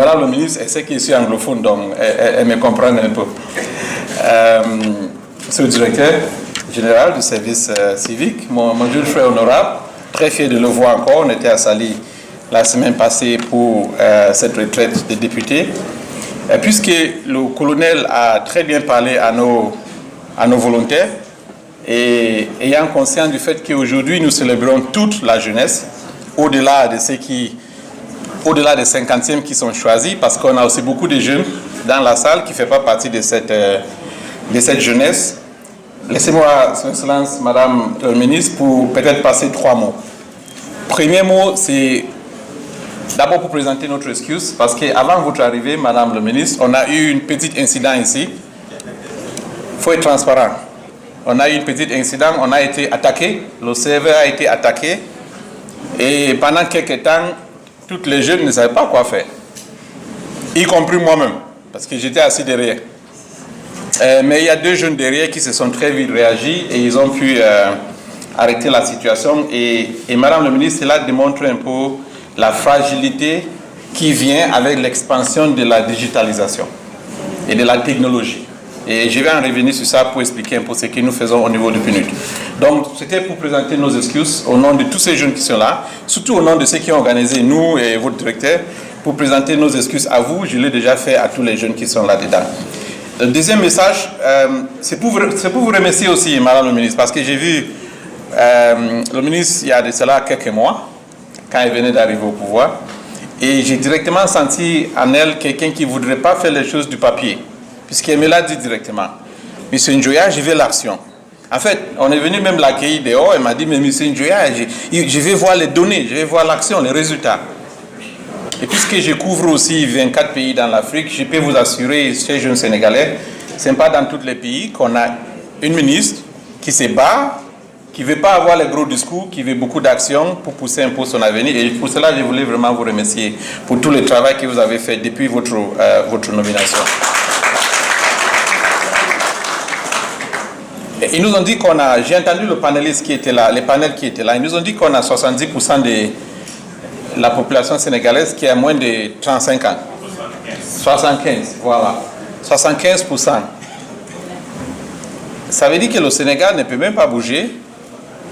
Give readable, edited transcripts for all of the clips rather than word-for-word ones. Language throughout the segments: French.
Madame le ministre, elle sait que je suis anglophone, donc elle me comprend un peu. Monsieur le directeur général du service civique, mon jeune frère honorable, très fier de le voir encore. On était à Saly la semaine passée pour cette retraite des députés. Puisque le colonel a très bien parlé à nos volontaires, et ayant conscience du fait qu'aujourd'hui nous célébrons toute la jeunesse, au-delà des 50e qui sont choisis, parce qu'on a aussi beaucoup de jeunes dans la salle qui ne font pas partie de cette jeunesse. Laissez-moi, Son Excellence, Madame le ministre, pour peut-être passer 3 mots. Premier mot, c'est d'abord pour présenter notre excuse, parce qu'avant votre arrivée, Madame le ministre, on a eu une petite incident ici. Il faut être transparent. On a eu une petite incident, on a été attaqué, le serveur a été attaqué, et pendant quelques temps, toutes les jeunes ne savaient pas quoi faire, y compris moi-même, parce que j'étais assis derrière. Mais il y a 2 jeunes derrière qui se sont très vite réagis et ils ont pu arrêter la situation. Et Madame le ministre, cela démontre un peu la fragilité qui vient avec l'expansion de la digitalisation et de la technologie. Et je vais en revenir sur ça pour expliquer un peu ce que nous faisons au niveau du PNUD. Donc, c'était pour présenter nos excuses au nom de tous ces jeunes qui sont là, surtout au nom de ceux qui ont organisé, nous et votre directeur, pour présenter nos excuses à vous. Je l'ai déjà fait à tous les jeunes qui sont là-dedans. Le deuxième message, c'est pour vous remercier aussi, Madame le ministre, parce que j'ai vu le ministre il y a de cela quelques mois, quand il venait d'arriver au pouvoir, et j'ai directement senti en elle quelqu'un qui ne voudrait pas faire les choses du papier, puisqu'elle me l'a dit directement. Monsieur Njoya, je veux l'action. En fait, on est venu même l'accueillir dehors, elle m'a dit, mais Monsieur Njoya, je vais voir les données, je vais voir l'action, les résultats. Et puisque je couvre aussi 24 pays dans l'Afrique, je peux vous assurer, ces jeunes Sénégalais, ce n'est pas dans tous les pays qu'on a une ministre qui se bat, qui ne veut pas avoir les gros discours, qui veut beaucoup d'actions pour pousser un peu son avenir. Et pour cela, je voulais vraiment vous remercier pour tout le travail que vous avez fait depuis votre nomination. Et ils nous ont dit qu'on a, j'ai entendu le panéliste qui était là, les panels qui étaient là, ils nous ont dit qu'on a 70% de la population sénégalaise qui a moins de 35 ans. 75, voilà. 75%. Ça veut dire que le Sénégal ne peut même pas bouger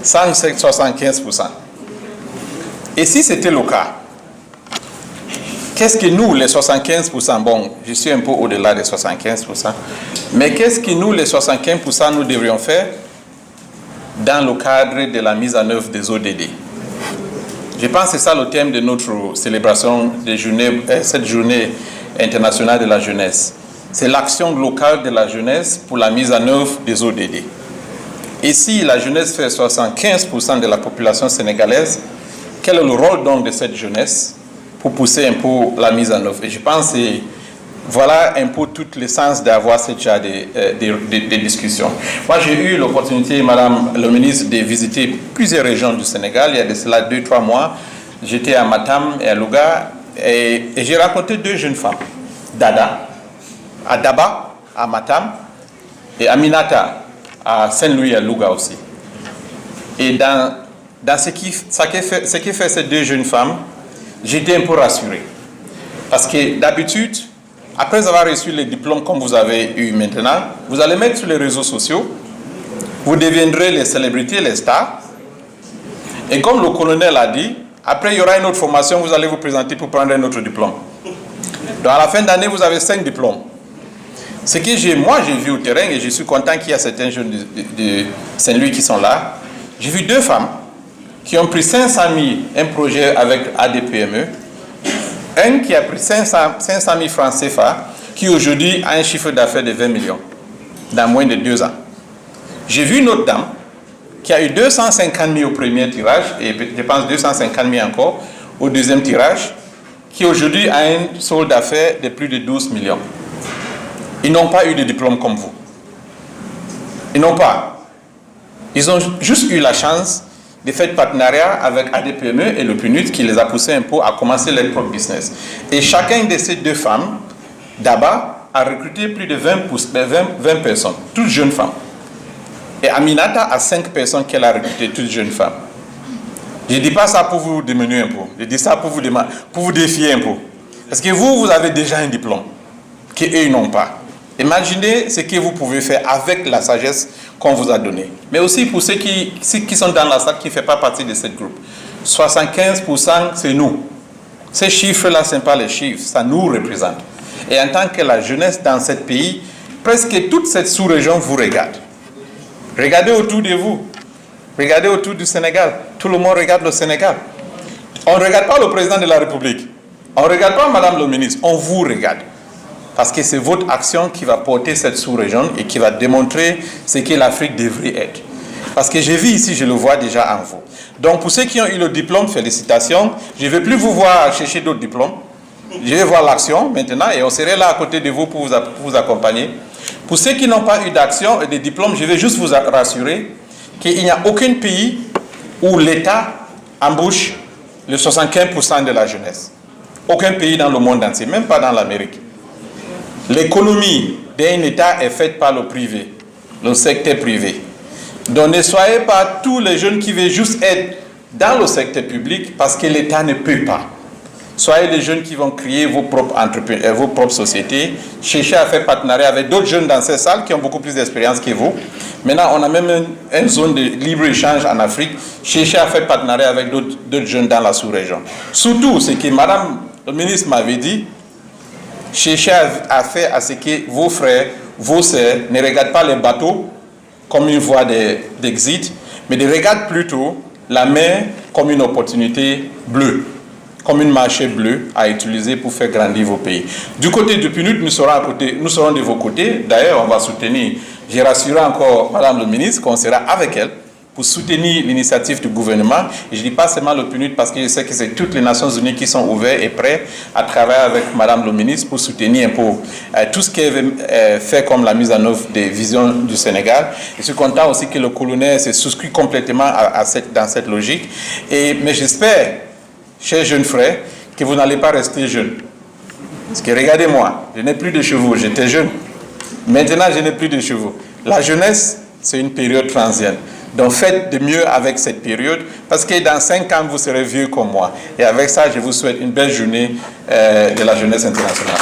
sans 75%. Et si c'était le cas, qu'est-ce que nous, les 75%, bon, je suis un peu au-delà des 75%, mais qu'est-ce que nous, les 75%, nous devrions faire dans le cadre de la mise en œuvre des ODD? Je pense que c'est ça le thème de notre célébration de cette journée internationale de la jeunesse. C'est l'action locale de la jeunesse pour la mise en œuvre des ODD. Et si la jeunesse fait 75% de la population sénégalaise, quel est le rôle donc de cette jeunesse pour pousser un peu la mise en œuvre? Et je pense que voilà un peu tout l'essence d'avoir ce genre de discussions. Moi, j'ai eu l'opportunité, Madame le ministre, de visiter plusieurs régions du Sénégal. Il y a de cela 2-3 mois, j'étais à Matam et à Louga et j'ai rencontré 2 jeunes femmes, Dada, à Daba, à Matam, et Aminata, à Saint-Louis, à Louga aussi. Et dans ce qui fait ces 2 jeunes femmes, j'étais un peu rassuré. Parce que d'habitude, après avoir reçu les diplômes comme vous avez eu maintenant, vous allez mettre sur les réseaux sociaux, vous deviendrez les célébrités, les stars. Et comme le colonel a dit, après il y aura une autre formation, vous allez vous présenter pour prendre un autre diplôme. Donc à la fin d'année, vous avez 5 diplômes. Ce que moi j'ai vu au terrain, et je suis content qu'il y a certains jeunes de Saint-Louis qui sont là, j'ai vu 2 femmes qui ont pris 500 000, un projet avec ADPME, un qui a pris 500 000 francs CFA, qui aujourd'hui a un chiffre d'affaires de 20 millions, dans moins de 2 ans. J'ai vu une autre dame qui a eu 250 000 au premier tirage, et je pense 250 000 encore au deuxième tirage, qui aujourd'hui a un solde d'affaires de plus de 12 millions. Ils n'ont pas eu de diplôme comme vous. Ils n'ont pas. Ils ont juste eu la chance de faire partenariat avec ADPME et le PNUD qui les a poussés un peu à commencer leur propre business. Et chacun de ces 2 femmes, d'abord, a recruté plus de 20 personnes, toutes jeunes femmes. Et Aminata a 5 personnes qu'elle a recrutées, toutes jeunes femmes. Je ne dis pas ça pour vous diminuer un peu, je dis ça pour vous défier un peu. Parce que vous avez déjà un diplôme, qu'eux, ils n'ont pas. Imaginez ce que vous pouvez faire avec la sagesse qu'on vous a donnée. Mais aussi pour ceux qui sont dans la salle, qui ne font pas partie de cette groupe. 75%, c'est nous. Ces chiffres-là, ce ne sont pas les chiffres, ça nous représente. Et en tant que la jeunesse dans ce pays, presque toute cette sous-région vous regarde. Regardez autour de vous. Regardez autour du Sénégal. Tout le monde regarde le Sénégal. On ne regarde pas le président de la République. On ne regarde pas Madame le ministre. On vous regarde. Parce que c'est votre action qui va porter cette sous-région et qui va démontrer ce que l'Afrique devrait être. Parce que je vis ici, je le vois déjà en vous. Donc pour ceux qui ont eu le diplôme, félicitations. Je ne vais plus vous voir chercher d'autres diplômes. Je vais voir l'action maintenant et on serait là à côté de vous pour vous accompagner. Pour ceux qui n'ont pas eu d'action et de diplôme, je vais juste vous rassurer qu'il n'y a aucun pays où l'État embauche le 75% de la jeunesse. Aucun pays dans le monde entier, même pas dans l'Amérique. L'économie d'un État est faite par le privé, le secteur privé. Donc ne soyez pas tous les jeunes qui veulent juste être dans le secteur public parce que l'État ne peut pas. Soyez les jeunes qui vont créer vos propres entreprises, vos propres sociétés. Cherchez à faire partenariat avec d'autres jeunes dans ces salles qui ont beaucoup plus d'expérience que vous. Maintenant, on a même une zone de libre-échange en Afrique. Cherchez à faire partenariat avec d'autres jeunes dans la sous-région. Surtout, ce que Madame le ministre m'avait dit, cherchez à faire à ce que vos frères, vos sœurs ne regardent pas les bateaux comme une voie d'exit, mais de regarder plutôt la mer comme une opportunité bleue, comme une marché bleue à utiliser pour faire grandir vos pays. Du côté du PNUD, nous serons de vos côtés. D'ailleurs, on va soutenir, j'ai rassuré encore Madame le ministre qu'on sera avec elle pour soutenir l'initiative du gouvernement. Et je ne dis pas seulement le PNUD parce que je sais que c'est toutes les Nations Unies qui sont ouvertes et prêtes à travailler avec Madame le ministre pour soutenir un peu tout ce qui est fait comme la mise en œuvre des visions du Sénégal. Je suis content aussi que le colonel se souscrit complètement dans cette logique. Mais j'espère, chers jeunes frères, que vous n'allez pas rester jeunes. Parce que regardez-moi, je n'ai plus de chevaux, j'étais jeune. Maintenant, je n'ai plus de chevaux. La jeunesse, c'est une période transiente. Donc faites de mieux avec cette période, parce que dans 5 ans, vous serez vieux comme moi. Et avec ça, je vous souhaite une belle journée de la jeunesse internationale.